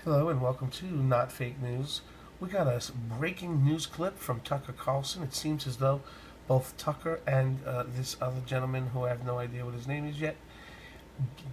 Hello and welcome to Not Fake News. We got a breaking news clip from Tucker Carlson. It seems as though both Tucker and this other gentleman, who I have no idea what his name is yet,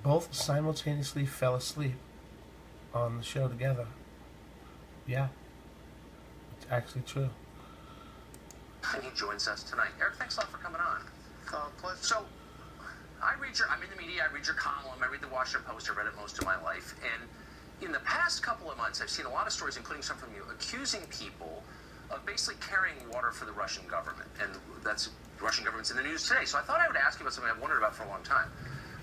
both simultaneously fell asleep on the show together. Yeah, it's actually true. And he joins us tonight. Eric, thanks a lot for coming on. Pleasure. So, I'm in the media, I read your column, I read the Washington Post, I've read it most of my life, and in the past couple of months, I've seen a lot of stories, including some from you, accusing people of basically carrying water for the Russian government. And that's the Russian government's in the news today. So I thought I would ask you about something I've wondered about for a long time,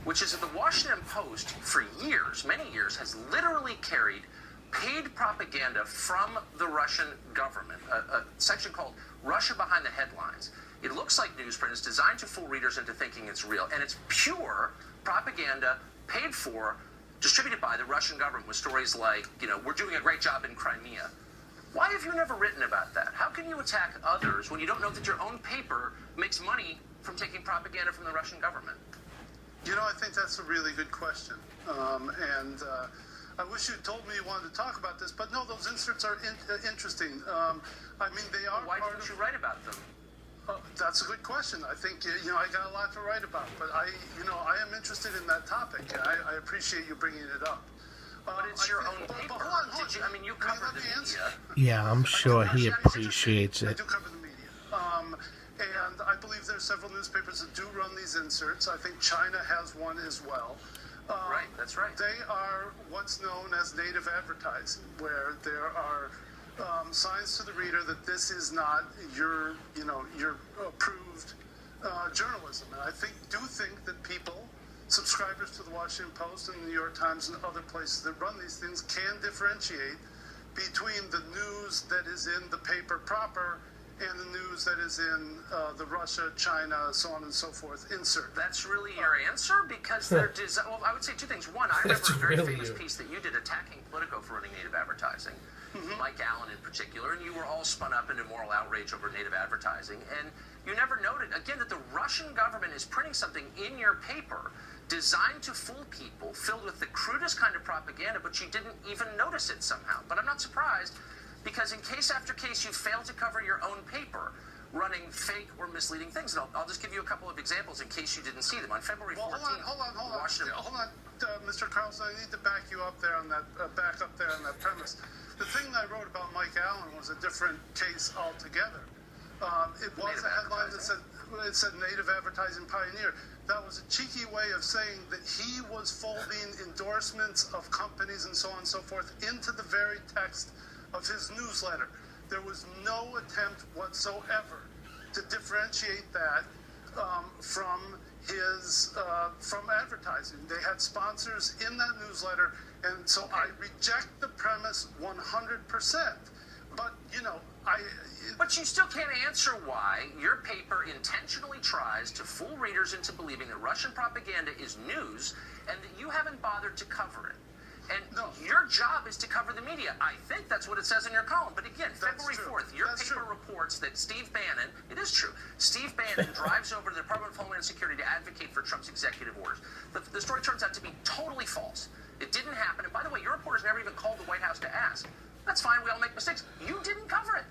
which is that the Washington Post, for years, many years, has literally carried paid propaganda from the Russian government, a section called Russia Behind the Headlines. It looks like newsprint. It's designed to fool readers into thinking it's real. And it's pure propaganda paid for, distributed by the Russian government, with stories like, we're doing a great job in Crimea. Why have you never written about that? How can you attack others when you don't know that your own paper makes money from taking propaganda from the Russian government? I think that's a really good question. I wish you told me you wanted to talk about this, but no, those inserts are interesting. They are. Why didn't you write about them? That's a good question. I think, I got a lot to write about, but I am interested in that topic. I appreciate you bringing it up. But it's your own paper. But hold on. You cover the media. Yeah, I'm sure he appreciates I it. do cover the media. And I believe there are several newspapers that do run these inserts. I think China has one as well. Right, that's right. They are what's known as native advertising, where there are signs to the reader that this is not your approved journalism. And I do think that people, subscribers to the Washington Post and the New York Times and other places that run these things, can differentiate between the news that is in the paper proper and the news that is in the Russia, China, so on and so forth insert. That's really your answer? Because they're well, I would say two things. One, I remember a very famous piece that you did attacking Politico for running native advertising, Mike Allen in particular, and you were all spun up into moral outrage over native advertising. And you never noted, again, that the Russian government is printing something in your paper designed to fool people, filled with the crudest kind of propaganda, but you didn't even notice it somehow. But I'm not surprised, because in case after case you fail to cover your own paper running fake or misleading things. And I'll just give you a couple of examples in case you didn't see them. On February 14th, hold on, Mr. Carlson, I need to back you up there on that, back up there on that premise. The thing that I wrote about Mike Allen was a different case altogether. It was a headline that said native advertising pioneer. That was a cheeky way of saying that he was folding endorsements of companies and so on and so forth into the very text of his newsletter. There was no attempt whatsoever to differentiate that from advertising. They had sponsors in that newsletter, and so I reject the premise 100%. But But you still can't answer why your paper intentionally tries to fool readers into believing that Russian propaganda is news and that you haven't bothered to cover it. And your job is to cover the media. I think that's what it says in your column. But again, February 4th, your paper reports that Steve Bannon, it is true, Steve Bannon drives over to the Department of Homeland Security to advocate for Trump's executive orders. The story turns out to be totally false. It didn't happen. And by the way, your reporters never even called the White House to ask. That's fine. We all make mistakes. You didn't cover it.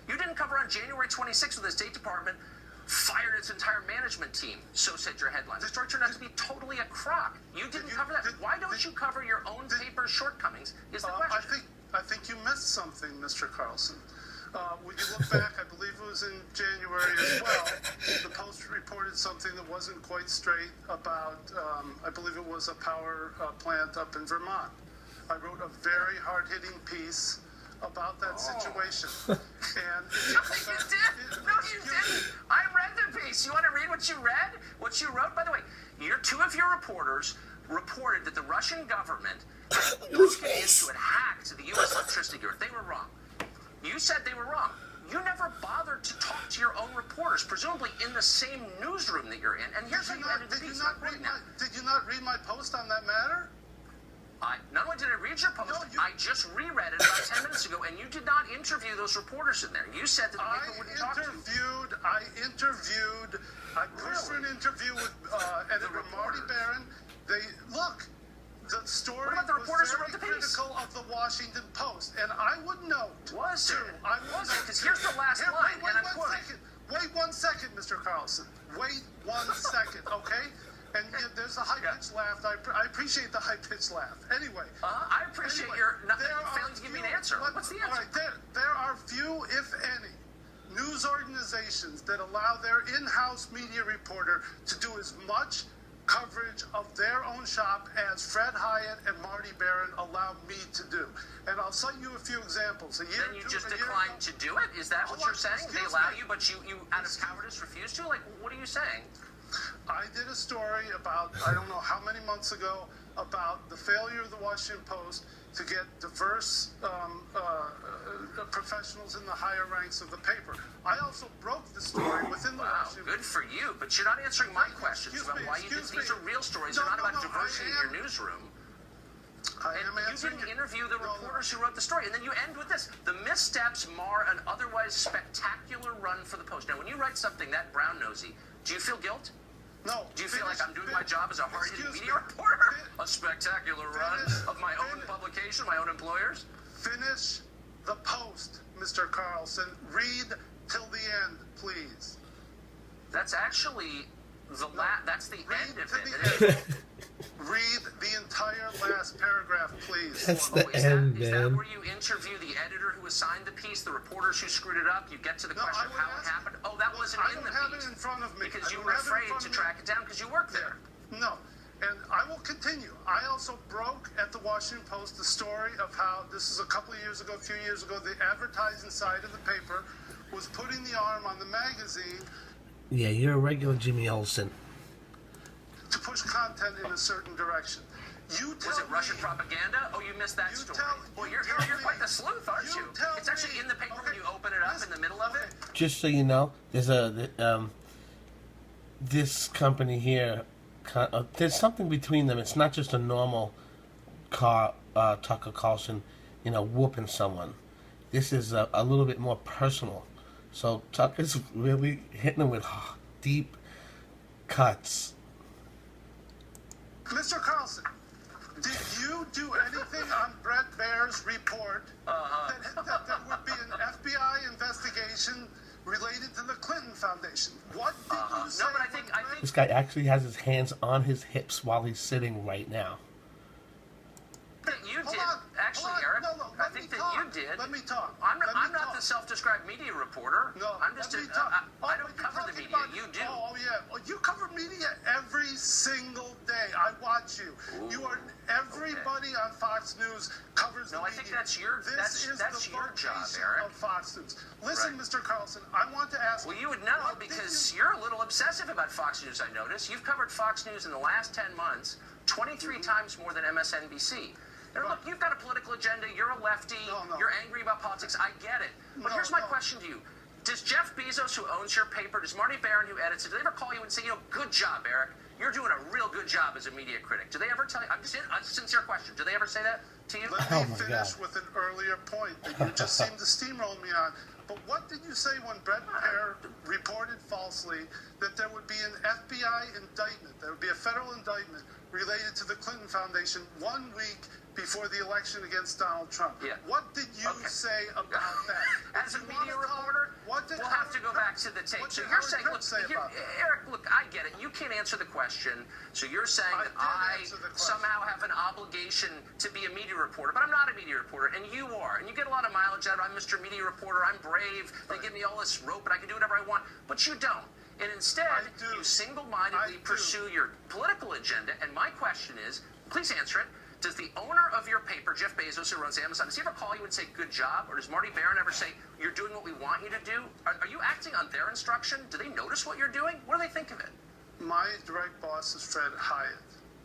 You didn't cover on January 26th when the State Department fired its entire management team, so said your headlines. The story turned out to be totally a crock. You didn't cover that. Why don't you cover your own paper's shortcomings is the question. I think you missed something, Mr. Carlson. When you look back, I believe it was in January as well, the Post reported something that wasn't quite straight about, I believe it was a power plant up in Vermont. I wrote a very hard-hitting piece about that situation. And No, you didn't. I read the piece. You want to read what you read? What you wrote? By the way, two of your reporters reported that the Russian government broken into and hacked the U.S. electricity grid. They were wrong. You said they were wrong. You never bothered to talk to your own reporters, presumably in the same newsroom that you're in. And here's how you ended the piece. Did you not read my post on that matter? Not only did I read your post, I just reread it about 10 minutes ago, and you did not interview those reporters in there. You said that the paper wouldn't talk to you. I pushed for an interview with editor Marty Barron. the story What about the reporters who was wrote very the piece? critical of the Washington Post, and I would note. Was it? I would Was it? note. Because here's the last Here, line, wait and I'm one quoting. second. Wait 1 second, Mr. Carlson. Wait 1 second, okay? And there's a high-pitched laugh. I appreciate the high-pitched laugh. Anyway. I appreciate your not failing to give me an answer. What's the answer? All right, there are few, if any, news organizations that allow their in-house media reporter to do as much coverage of their own shop as Fred Hyatt and Marty Barron allow me to do. And I'll cite you a few examples. Then you just declined to do it? Is that what you're saying? They allow you, but you out of cowardice refuse to? Like, what are you saying? I did a story about, I don't know how many months ago, about the failure of the Washington Post to get diverse professionals in the higher ranks of the paper. I also broke the story within the Wow, Washington good for you. But you're not answering my questions Excuse about me, why you did. excuse These me. are real stories. No, They're not no, about no, diversity I in your newsroom. I am And you answering didn't it. interview the No, no. reporters who wrote the story. And then you end with this. The missteps mar an otherwise spectacular run for the Post. Now, when you write something that brown-nosy, do you feel guilt? No. Do you feel like I'm doing my job as a hard-hitting Excuse media me. reporter? A spectacular run Finish. of my own publication, my own employers? Finish the Post, Mr. Carlson. Read till the end, please. That's actually that's the Read end of to it. the end. Read the entire last paragraph, please. That's the Is end, is that man. where you interview the editor who assigned the piece, the reporters who screwed it up? You get to the No, question I of would how it ask- happened? Oh, that wasn't I in don't the have piece. it in front of me. Because I you don't were have it in afraid front to of me. track it down because you worked there. No. And I will continue. I also broke at the Washington Post the story of how, this is a few years ago, the advertising side of the paper was putting the arm on the magazine Yeah, you're a regular Jimmy Olsen. to push content in a certain direction. You tell Was it Russian me, propaganda? Oh, you missed that You story. tell- Well, you you're tell me. quite the sleuth, aren't You you? tell It's actually me. in the paper when Okay. you open it up Listen, in the middle of it. okay. Just so you know, there's this company here. There's something between them. It's not just a normal Tucker Carlson, whooping someone. This is a little bit more personal. So Tucker's really hitting him with deep cuts. Mr. Carlson, did you do anything on Brett Baer's report that there would be an FBI investigation related to the Clinton Foundation? What did you say? No, but I think This guy actually has his hands on his hips while he's sitting right now. that you Hold did. on, Actually, hold on. Eric, No, I let think me that you talk. did. Let me talk. I'm Let me not talk. the self-described media reporter. No, I'm just let a, me talk. I but don't you're cover the talking media. about- You do. Oh, yeah. Well, you cover media every single day. I watch you. You are everybody on Fox News covers the No, I media. think that's your- This that's is your the job, vocation Eric. of Fox News. Listen, Right. Mr. Carlson, I want to ask. Well, you would know what did because you- you're a little obsessive about Fox News, I noticed. You've covered Fox News in the last 10 months 23 times more than MSNBC. Now, look, you've got a political agenda. You're a lefty. No. You're angry about politics. I get it. But No, here's my no. question to you. Does Jeff Bezos, who owns your paper, does Marty Barron, who edits it, do they ever call you and say, good job, Eric. You're doing a real good job as a media critic. Do they ever tell you? I'm just a sincere question. Do they ever say that to you? Let Oh, me my finish God. with an earlier point that you just seemed to steamroll me on. But what did you say when Brett Baer reported falsely that there would be an FBI indictment, there would be a federal indictment related to the Clinton Foundation 1 week before the election against Donald Trump? Yeah. What did you Okay. say about that? As If a you wanna media talk, reporter, what did we'll have to Howard go Kirk- back to the tape. What So did you're Howard saying, Kirk look, say here, about it? Eric, look, I get it. You can't answer the question. So you're saying I that did I answer the question. somehow have an obligation to be a media reporter, but I'm not a media reporter, and you are. And you get a lot of mileage out of it. I'm Mr. Media Reporter. I'm brave. They give me all this rope, and I can do whatever I want. But you don't. And instead, I do. you I single-mindedly do. pursue your political agenda. And my question is, please answer it. Does the owner of your paper, Jeff Bezos, who runs Amazon, does he ever call you and say, good job? Or does Marty Barron ever say, you're doing what we want you to do? Are you acting on their instruction? Do they notice what you're doing? What do they think of it? My direct boss is Fred Hyatt.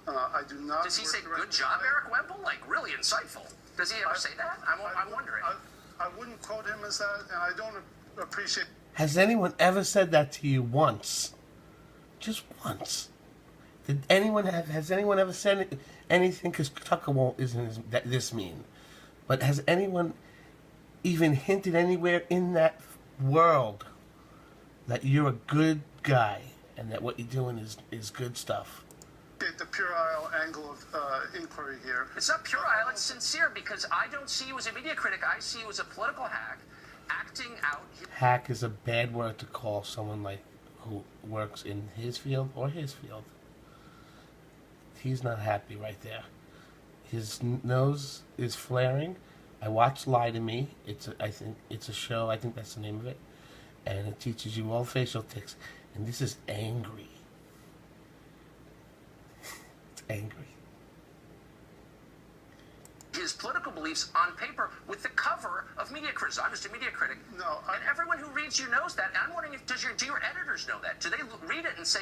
I do not. Does he work say, directly good job, with Eric Wemple? Like, really insightful. Does he ever say that? I'm wondering. I wouldn't quote him as that, and I don't appreciate. Has anyone ever said that to you once? Just once. Has anyone ever said anything? Because Tucker isn't this mean. But has anyone even hinted anywhere in that world that you're a good guy and that what you're doing is good stuff? That the puerile angle of inquiry here. It's not puerile, it's sincere, because I don't see you as a media critic. I see you as a political hack acting out. Hack is a bad word to call someone like who works in his field or his field. He's not happy right there. His nose is flaring. I watched Lie to Me. I think it's a show. I think that's the name of it, and it teaches you all facial tics. And this is angry. It's angry. His political beliefs on paper with the cover of Media Criticism. I'm just a media critic. No, and everyone who reads you knows that. And I'm wondering if do your editors know that? Do they read it and say,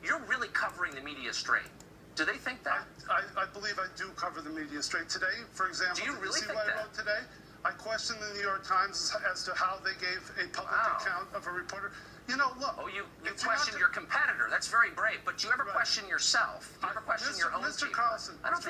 you're really covering the media straight? Do they think that? I believe I do cover the media straight. Today, for example, do you really see think what that? I wrote today? I questioned the New York Times as to how they gave a public account of a reporter. Look. Oh, you question your competitor. That's very brave. But do you ever question yourself? Do you ever question your own Mr. chief? Carlson, I don't